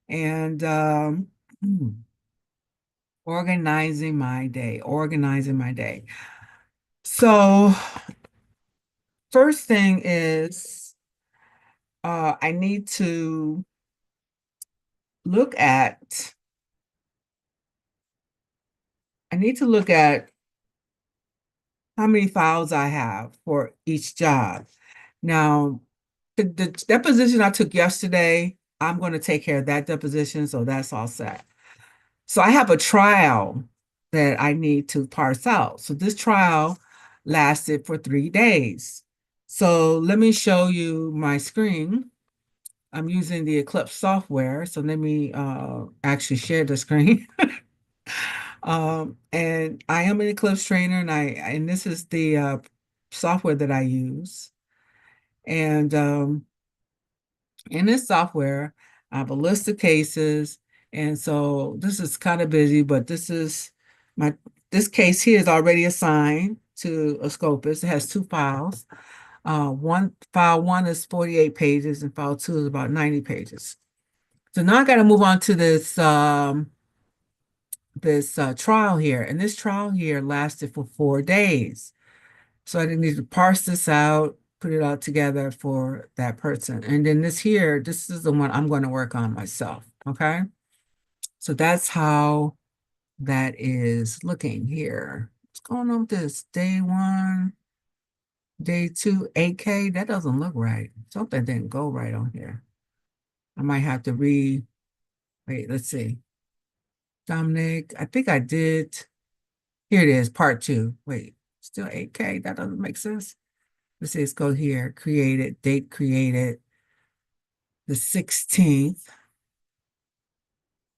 And organizing my day, organizing my day. So first thing is I need to look at I need to look at how many files I have for each job. Now, the deposition I took yesterday, I'm going to take care of that deposition, so that's all set. So I have a trial that I need to parse out. So this trial lasted for 3 days. So let me show you my screen. I'm using the Eclipse software. So let me actually share the screen. And I am an Eclipse trainer, and this is the software that I use. And in this software, I have a list of cases. And so this is kind of busy, but this case here is already assigned to a scopist. It has two files. File one is 48 pages and file two is about 90 pages. So now I got to move on to this trial here. And this trial here lasted for 4 days. So I need to parse this out, put it all together for that person. And then this is the one I'm going to work on myself. Okay. So that's how that is looking here. What's going on with this? Day one, day two, 8K. That doesn't look right. Something didn't go right on here. I might have to wait, let's see. Dominic, I think I did. Here it is, part two. Wait, still 8K. That doesn't make sense. Let's see, let's go here. Created, date created the 16th,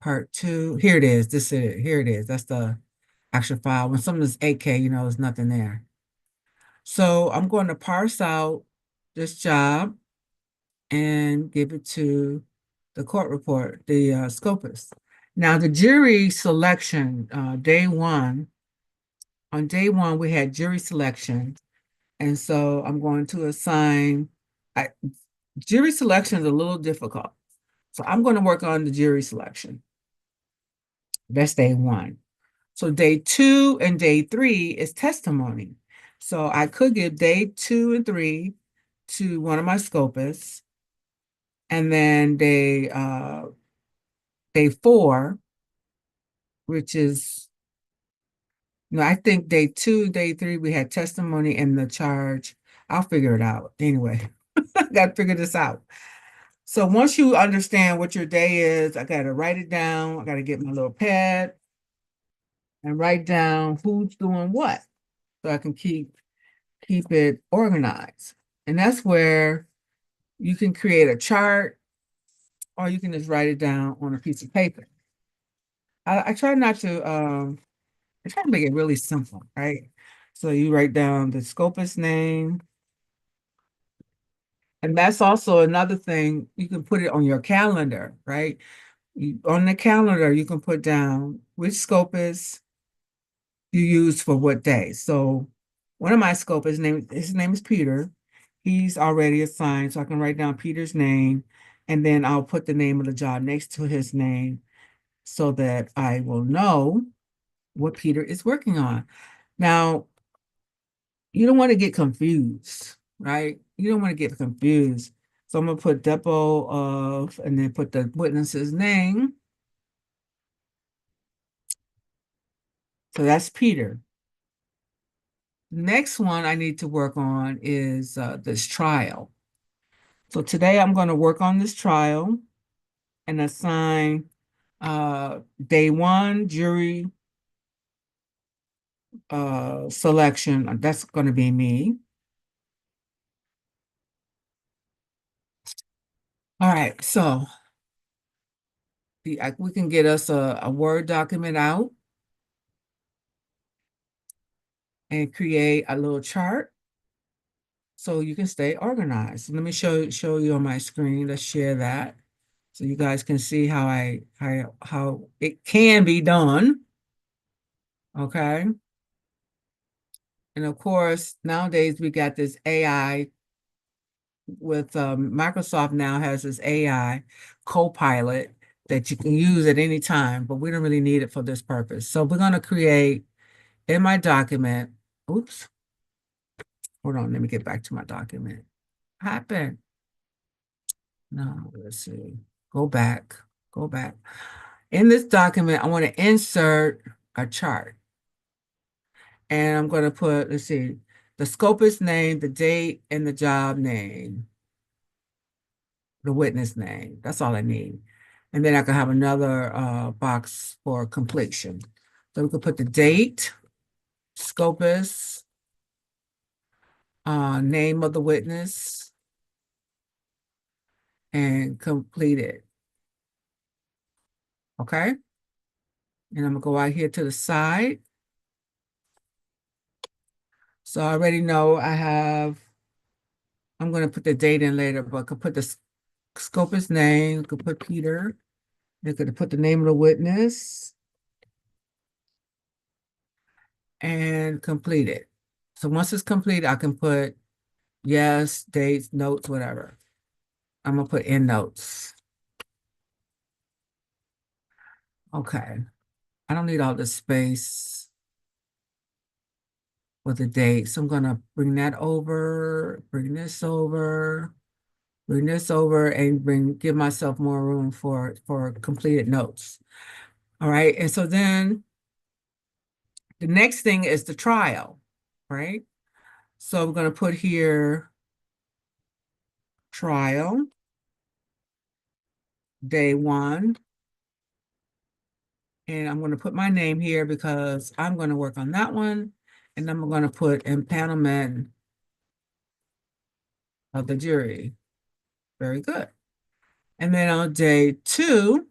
part two. Here it is. This is it. Here it is. That's the actual file. When something's 8K, there's nothing there. So I'm going to parse out this job and give it to the court report, the scopist. Now, the jury selection, on day one, we had jury selection. And so I'm going to assign, jury selection is a little difficult. So I'm going to work on the jury selection. That's day one. So day two and day three is testimony. So I could give day two and three to one of my scopists. And then day four, which is, I think day two, day three, we had testimony and the charge. I'll figure it out. Anyway, I got to figure this out. So once you understand what your day is, I got to write it down. I got to get my little pad and write down who's doing what so I can keep it organized. And that's where you can create a chart or you can just write it down on a piece of paper. I try not to I try to make it really simple, right? So you write down the scopist name. And that's also another thing. You can put it on your calendar, right? On the calendar, you can put down which scopist you use for what day. So one of my scopists, his name is Peter. He's already assigned, so I can write down Peter's name, and then I'll put the name of the job next to his name so that I will know what Peter is working on. Now, you don't want to get confused, right? You don't want to get confused. So I'm going to put depot of, and then put the witness's name. So that's Peter. Next one I need to work on is this trial. So today I'm going to work on this trial and assign day one jury selection. That's going to be me. All right, so we can get us a Word document out and create a little chart so you can stay organized. Let me show you on my screen. Let's share that so you guys can see how it can be done. Okay. And of course, nowadays we got this AI with Microsoft now has this AI co-pilot that you can use at any time, but we don't really need it for this purpose. So we're going to create in my document, oops, hold on, let me get back to my document. Happened. No, let's see. Go back, go back. In this document, I want to insert a chart. And I'm going to put, let's see, the scopist name, the date, and the job name, the witness name. That's all I need. And then I can have another box for completion. So we could put the date, scopist, name of the witness, and complete it. Okay? And I'm gonna go out here to the side. So I already know I'm gonna put the date in later, but I could put the scopist name, could put Peter, they could put the name of the witness and complete it. So once it's complete, I can put yes, dates, notes, whatever. I'm gonna put end notes. Okay. I don't need all this space with the date. So I'm gonna bring that over, bring this over, bring this over, and give myself more room for completed notes. All right. And so then the next thing is the trial, right? So we're gonna put here trial, day 1. And I'm going to put my name here because I'm going to work on that one. And I'm going to put impanelment of the jury. Very good. And then on day 2,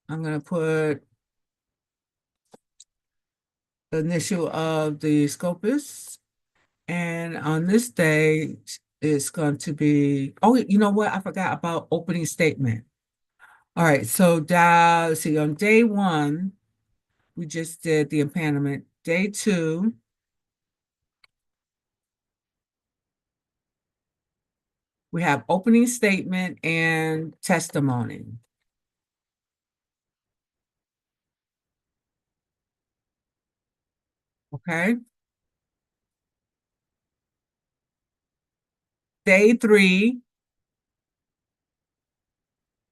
I'm going to put the initial of the scopist. And on this day, it's going to be, oh, you know what? I forgot about opening statement. All right, so let's see, on day 1, we just did the impanelment. Day 2, we have opening statement and testimony. Okay. Day 3,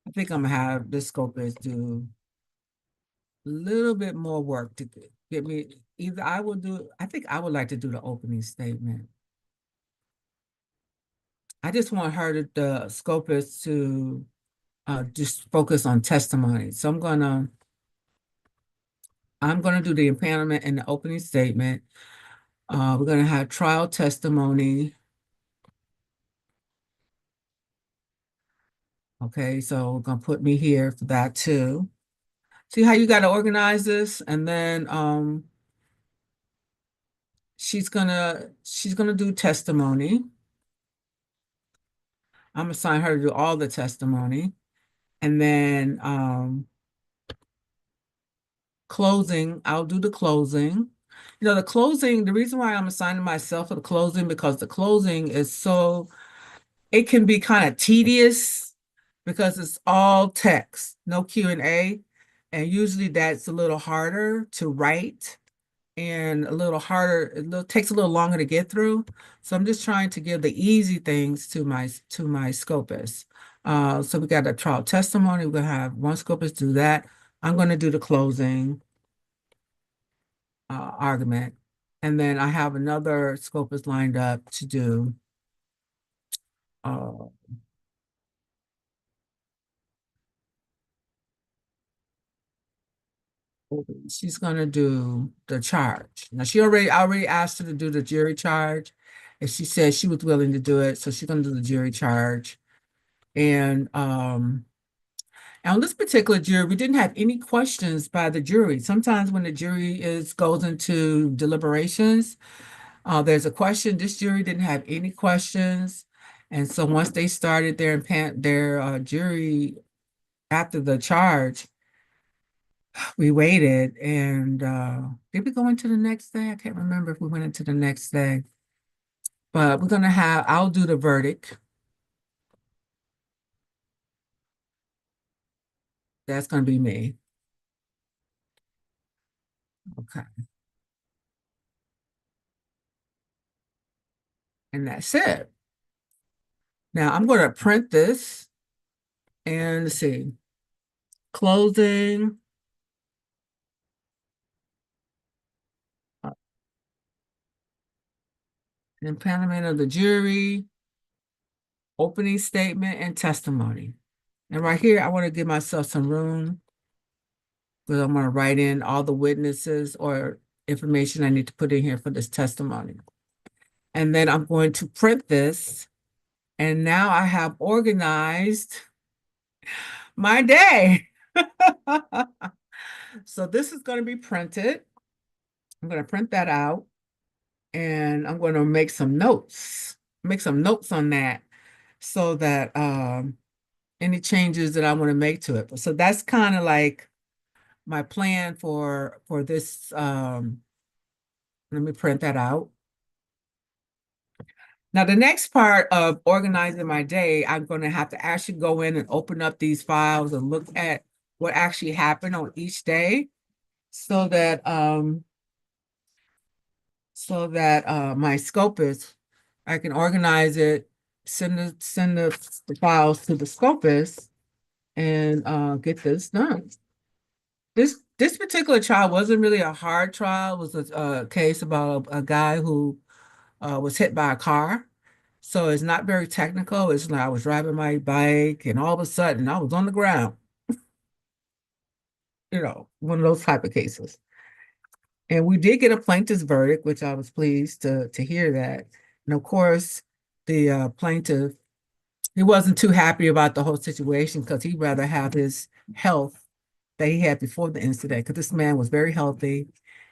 I think I'm gonna have the scopist do a little bit more work to get me. Either I think I would like to do the opening statement. I just want her the scopist to just focus on testimony. So I'm gonna do the impanelment and the opening statement. We're gonna have trial testimony. Okay, so we're gonna put me here for that too. See how you got to organize this, and then she's gonna do testimony. I'm gonna assign her to do all the testimony, and then closing. I'll do the closing. You know, the closing. The reason why I'm assigning myself for the closing because the closing is it can be kind of tedious because it's all text, no Q&A, and usually that's a little harder to write and a little harder, takes a little longer to get through. So I'm just trying to give the easy things to my scopist. So we got a trial testimony. We're gonna have one scopist do that. I'm gonna do the closing argument. And then I have another scopist lined up to do uh, she's gonna do the charge. Now I already asked her to do the jury charge, and she said she was willing to do it, so she's gonna do the jury charge. And on this particular jury, we didn't have any questions by the jury. Sometimes when the jury goes into deliberations, there's a question. This jury didn't have any questions, and so once they started their jury after the charge, we waited. And did we go into the next day? I can't remember if we went into the next day, but I'll do the verdict. That's going to be me. Okay. And that's it. Now I'm going to print this and let's see, closing, uh, impanelment of the jury, opening statement, and testimony. And right here, I want to give myself some room because I'm going to write in all the witnesses or information I need to put in here for this testimony. And then I'm going to print this. And now I have organized my day. So this is going to be printed. I'm going to print that out and I'm going to make some notes on that so that any changes that I want to make to it. So that's kind of like my plan for this. Let me print that out. Now, the next part of organizing my day, I'm going to have to actually go in and open up these files and look at what actually happened on each day so that my scopist, I can organize it, send the files to the scopist and get this done. This particular trial wasn't really a hard trial. It was a case about a guy who was hit by a car. So it's not very technical. It's like I was driving my bike and all of a sudden I was on the ground, one of those type of cases. And we did get a plaintiff's verdict, which I was pleased to hear that. And of course, the plaintiff, he wasn't too happy about the whole situation because he'd rather have his health that he had before the incident, because this man was very healthy,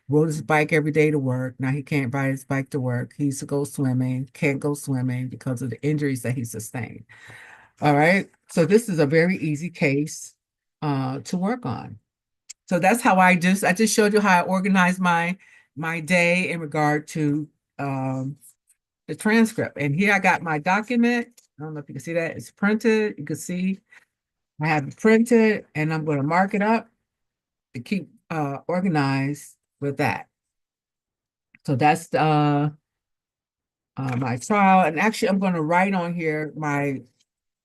rode his bike every day to work. Now he can't ride his bike to work. He used to go swimming, can't go swimming because of the injuries that he sustained. All right. So this is a very easy case to work on. So that's how I just showed you how I organized my day in regard to the transcript. And here I got my document. I don't know if you can see that. It's printed. You can see I have it printed and I'm going to mark it up to keep organized with that. So that's my trial. And actually, I'm going to write on here my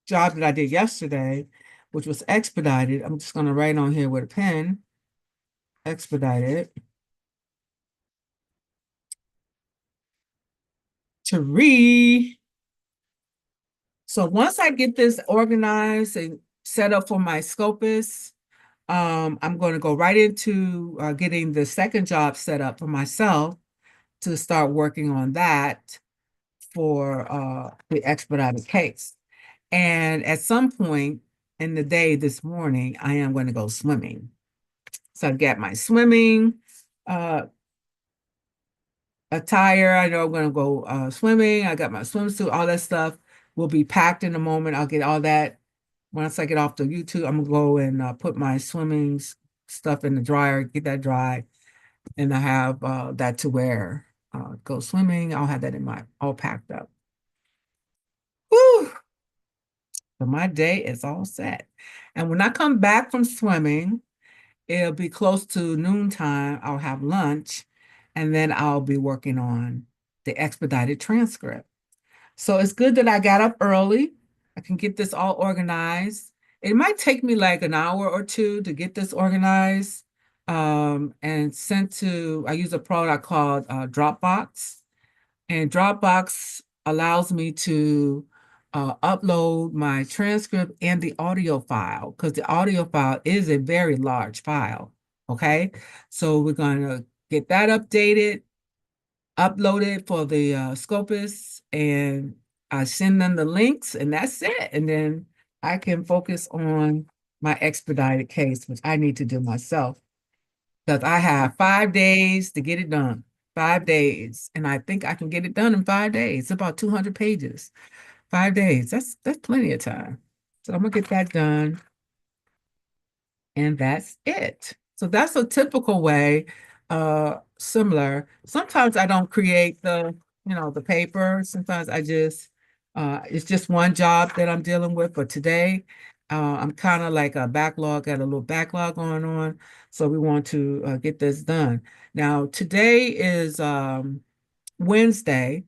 job that I did yesterday, which was expedited. I'm just going to write on here with a pen, expedited, to read. So once I get this organized and set up for my scopist, I'm going to go right into getting the second job set up for myself to start working on that for the expedited case. And at some point in the day this morning, I am going to go swimming. So I got my swimming attire. I know I'm going to go swimming. I got my swimsuit, all that stuff will be packed in a moment. I'll get all that. Once I get off the YouTube, I'm going to go and put my swimming stuff in the dryer, get that dry, and I have that to wear. Go swimming. I'll have that in my all packed up. Whew. So my day is all set. And when I come back from swimming, it'll be close to noontime. I'll have lunch, and then I'll be working on the expedited transcript. So it's good that I got up early. I can get this all organized. It might take me like an hour or two to get this organized and sent to, I use a product called Dropbox. And Dropbox allows me to upload my transcript and the audio file because the audio file is a very large file. Okay, so we're going to get that updated, upload it for the Scopus, and I send them the links, and that's it. And then I can focus on my expedited case, which I need to do myself because I have 5 days to get it done. 5 days. And I think I can get it done in 5 days. It's about 200 pages. 5 days. That's plenty of time. So I'm gonna get that done. And that's it. So that's a typical way, similar. Sometimes I don't create the paper. Sometimes I just it's just one job that I'm dealing with. But today I'm kind of like a backlog, got a little backlog going on. So we want to get this done. Now, today is Wednesday,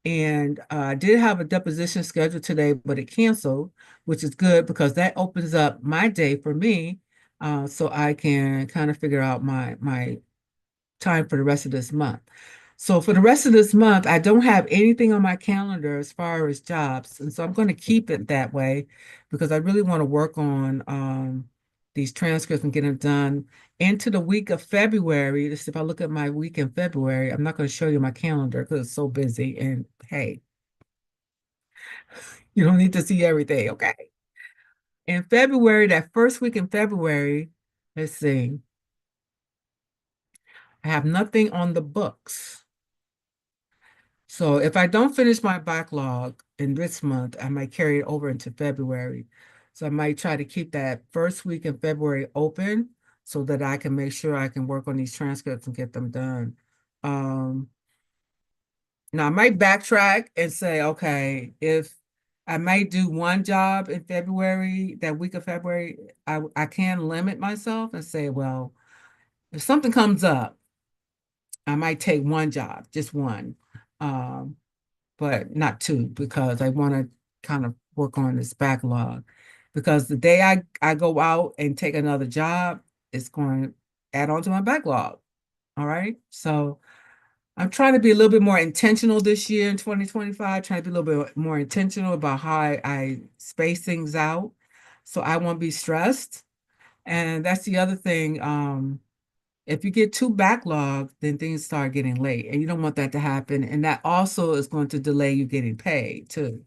and I did have a deposition scheduled today, but it canceled, which is good because that opens up my day for me, so I can kind of figure out my time for the rest of this month. So for the rest of this month, I don't have anything on my calendar as far as jobs. And so I'm going to keep it that way because I really want to work on these transcripts and get them done into the week of February. Just if I look at my week in February, I'm not going to show you my calendar because it's so busy. And hey, you don't need to see everything, okay? In February, that first week in February, let's see, I have nothing on the books. So if I don't finish my backlog in this month, I might carry it over into February. So I might try to keep that first week in February open so that I can make sure I can work on these transcripts and get them done. Um, Now I might backtrack and say, okay, if I might do one job in February, that week of February, I can limit myself and say, well, if something comes up, I might take one job, just one. Um, but not two because I want to kind of work on this backlog. Because the day I go out and take another job, it's going to add on to my backlog. All right. So I'm trying to be a little bit more intentional this year in 2025, trying to be a little bit more intentional about how I space things out so I won't be stressed. And that's the other thing. If you get too backlogged, then things start getting late, and you don't want that to happen. And that also is going to delay you getting paid too.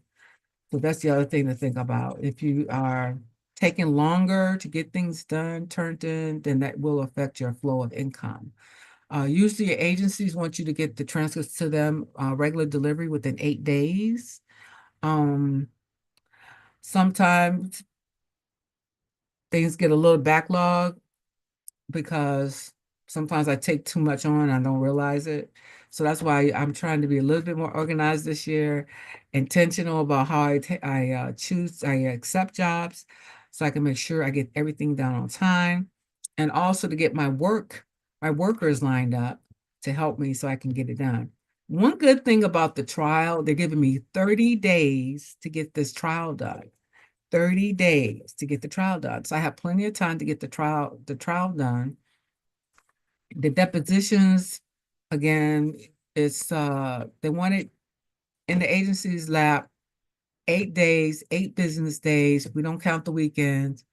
So that's the other thing to think about. If you are taking longer to get things done, turned in, then that will affect your flow of income. Usually your agencies want you to get the transcripts to them regular delivery within 8 days. Um, Sometimes things get a little backlog because sometimes I take too much on, I don't realize it. So that's why I'm trying to be a little bit more organized this year, intentional about how I accept jobs so I can make sure I get everything done on time, and also to get my workers lined up to help me so I can get it done. One good thing about the trial, they're giving me 30 days to get this trial done. 30 days to get the trial done. So I have plenty of time to get the trial done. The depositions, again, it's they want it in the agency's lab 8 days, 8 business days. We don't count the weekends.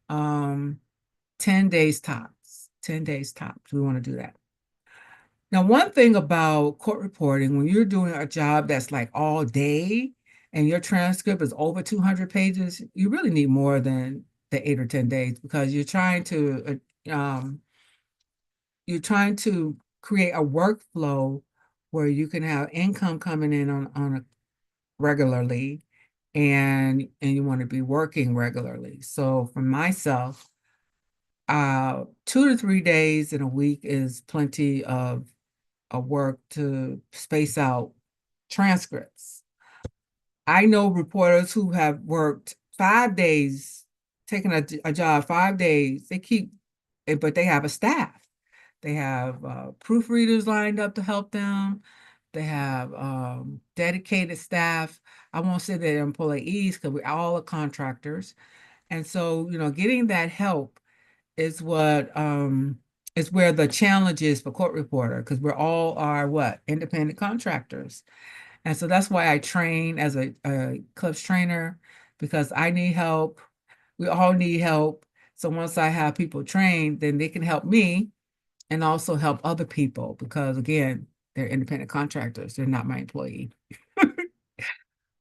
Um, 10 days tops. 10 days tops. We want to do that. Now, one thing about court reporting, when you're doing a job that's like all day and your transcript is over 200 pages, you really need more than the 8 or 10 days because you're trying to create a workflow where you can have income coming in on a regularly, and you want to be working regularly. So for myself, 2 to 3 days in a week is plenty of work to space out transcripts. I know reporters who have worked 5 days, taking a job 5 days. But they have a staff. They have proofreaders lined up to help them. They have dedicated staff. I won't say they're employees because we all are contractors. And so, getting that help is what is where the challenge is for court reporter because we're all are what? Independent contractors. And so that's why I train as a clubs trainer because I need help. We all need help. So once I have people trained, then they can help me and also help other people because again, they're independent contractors. They're not my employee.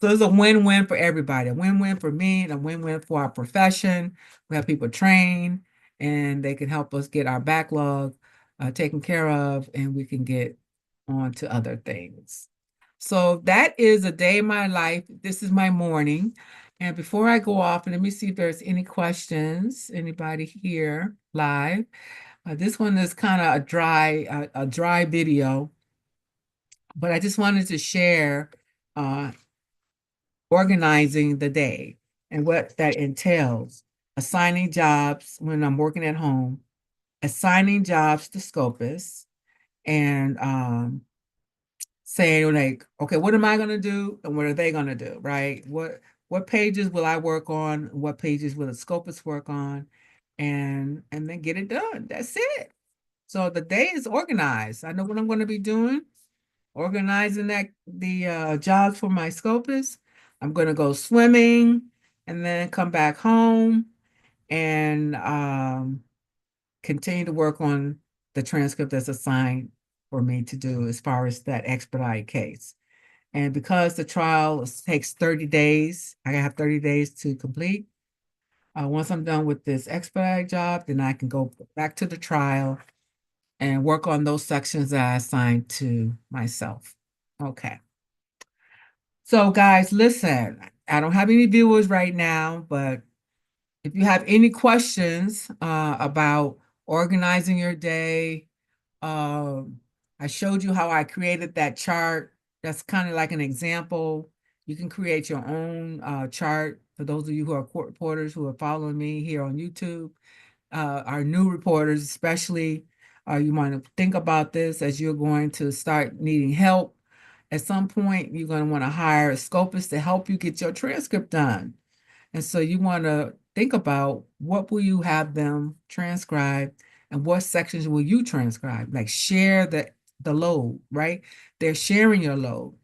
So it's a win-win for everybody, a win-win for me and a win-win for our profession. We have people trained and they can help us get our backlog taken care of and we can get on to other things. So that is a day in my life. This is my morning. And before I go off, let me see if there's any questions. Anybody here live? This one is kind of a dry video, but I just wanted to share organizing the day. and what that entails. Assigning jobs when I'm working at home, assigning jobs to scopists, and saying like, okay, what am I going to do and what are they going to do, right? What pages will I work on? What pages will the scopist work on? And then get it done. That's it. So the day is organized. I know what I'm going to be doing, organizing the jobs for my scopist. I'm going to go swimming and then come back home and continue to work on the transcript that's assigned for me to do as far as that expedite case. And because the trial takes 30 days, I have 30 days to complete. Once I'm done with this expedite job, then I can go back to the trial and work on those sections that I assigned to myself. Okay. So guys, listen, I don't have any viewers right now, but if you have any questions about organizing your day, um, I showed you how I created that chart. That's kind of like an example. You can create your own chart for those of you who are court reporters who are following me here on YouTube. Our new reporters, especially, you want to think about this as you're going to start needing help. At some point, you're going to want to hire a scopist to help you get your transcript done. And so you want to think about what will you have them transcribe and what sections will you transcribe? Like share the load, right? They're sharing your load.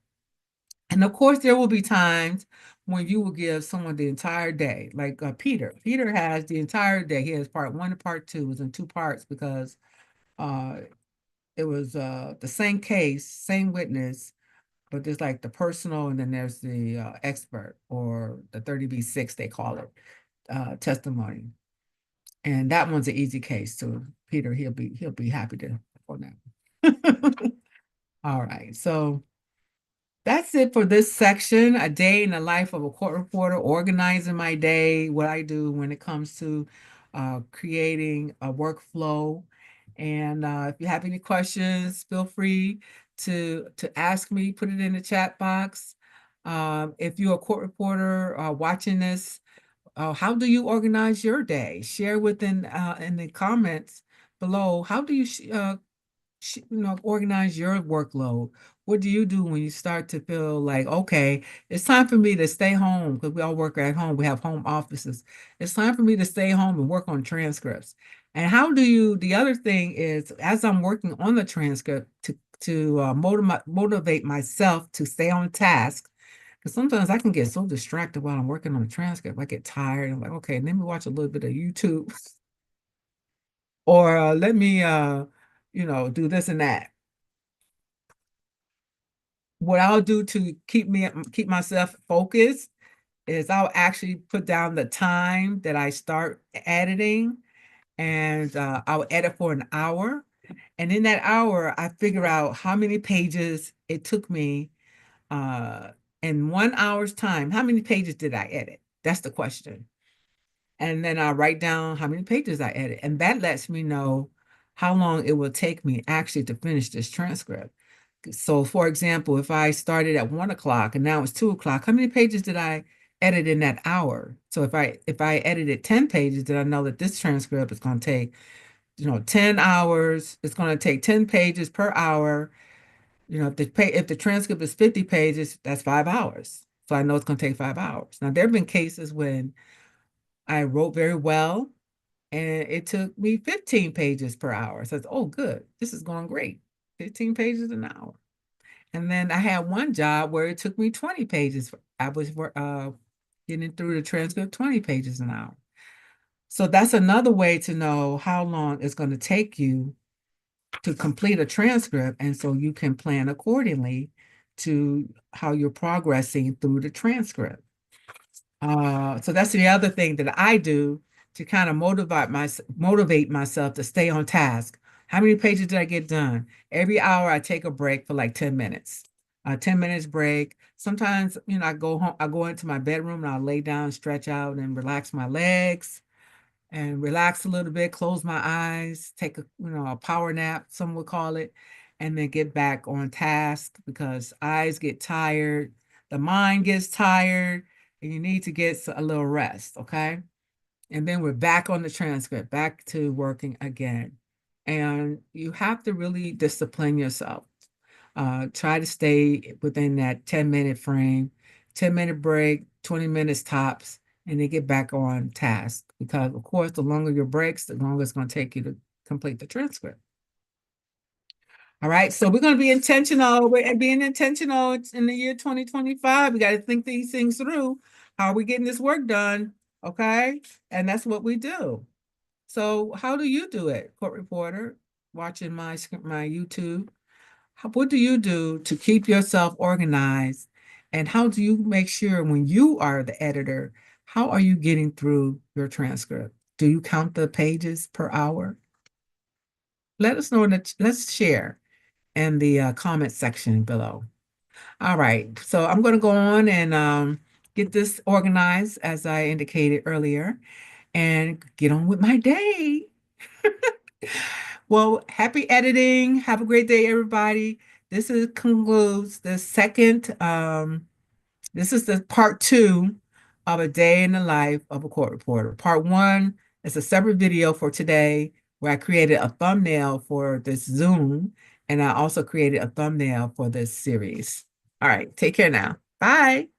And of course, there will be times when you will give someone the entire day, like Peter. Peter has the entire day. He has part one and part two. It was in two parts because uh, it was the same case, same witness, but there's like the personal and then there's the expert or the 30B6, they call it, testimony. And that one's an easy case. So Peter, he'll be happy to on that. All right. So that's it for this section, a day in the life of a court reporter, organizing my day, what I do when it comes to creating a workflow. And if you have any questions, feel free to ask me, put it in the chat box. If you're a court reporter watching this, how do you organize your day? Share within in the comments below. How do you organize your workload? What do you do when you start to feel like, okay, it's time for me to stay home because we all work at home. We have home offices. It's time for me to stay home and work on transcripts. And how do you, the other thing is, as I'm working on the transcript to motivate myself to stay on task, because sometimes I can get so distracted while I'm working on the transcript. I get tired. I'm like, okay, let me watch a little bit of YouTube or let me, do this and that. What I'll do to keep myself focused is I'll actually put down the time that I start editing and I'll edit for an hour. And in that hour, I figure out how many pages it took me in 1 hour's time. How many pages did I edit? That's the question. And then I write down how many pages I edit. And that lets me know how long it will take me actually to finish this transcript. So for example, if I started at 1 o'clock and now it's 2 o'clock, how many pages did I edit in that hour? So if I edited 10 pages, then I know that this transcript is going to take, 10 hours. It's going to take 10 pages per hour. If the transcript is 50 pages, that's 5 hours. So I know it's going to take 5 hours. Now, there have been cases when I wrote very well and it took me 15 pages per hour. So it's, oh, good. This is going great. 15 pages an hour. And then I had one job where it took me 20 pages. I was getting through the transcript 20 pages an hour. So that's another way to know how long it's going to take you to complete a transcript. And so you can plan accordingly to how you're progressing through the transcript. So that's the other thing that I do to kind of motivate myself to stay on task. How many pages did I get done? Every hour I take a break for like 10 minutes. 10 minutes break. Sometimes, I go home, I go into my bedroom and I lay down, stretch out and relax my legs and relax a little bit, close my eyes, take a power nap, some would call it, and then get back on task because eyes get tired, the mind gets tired, and you need to get a little rest, okay? And then we're back on the transcript, back to working again. And you have to really discipline yourself. Try to stay within that 10-minute frame, 10-minute break, 20 minutes tops, and then get back on task. Because, of course, the longer your breaks, the longer it's going to take you to complete the transcript. All right, so we're going to be intentional. We're being intentional in the year 2025. We got to think these things through. How are we getting this work done? Okay, and that's what we do. So how do you do it, court reporter, watching my YouTube? What do you do to keep yourself organized? And how do you make sure when you are the editor, how are you getting through your transcript? Do you count the pages per hour? Let us know let's share in the comment section below. All right, so I'm going to go on and get this organized as I indicated earlier and get on with my day. Well, happy editing. Have a great day, everybody. Concludes the second, this is the part two of a day in the life of a court reporter. Part one is a separate video for today where I created a thumbnail for this Zoom, and I also created a thumbnail for this series. All right, take care now. Bye.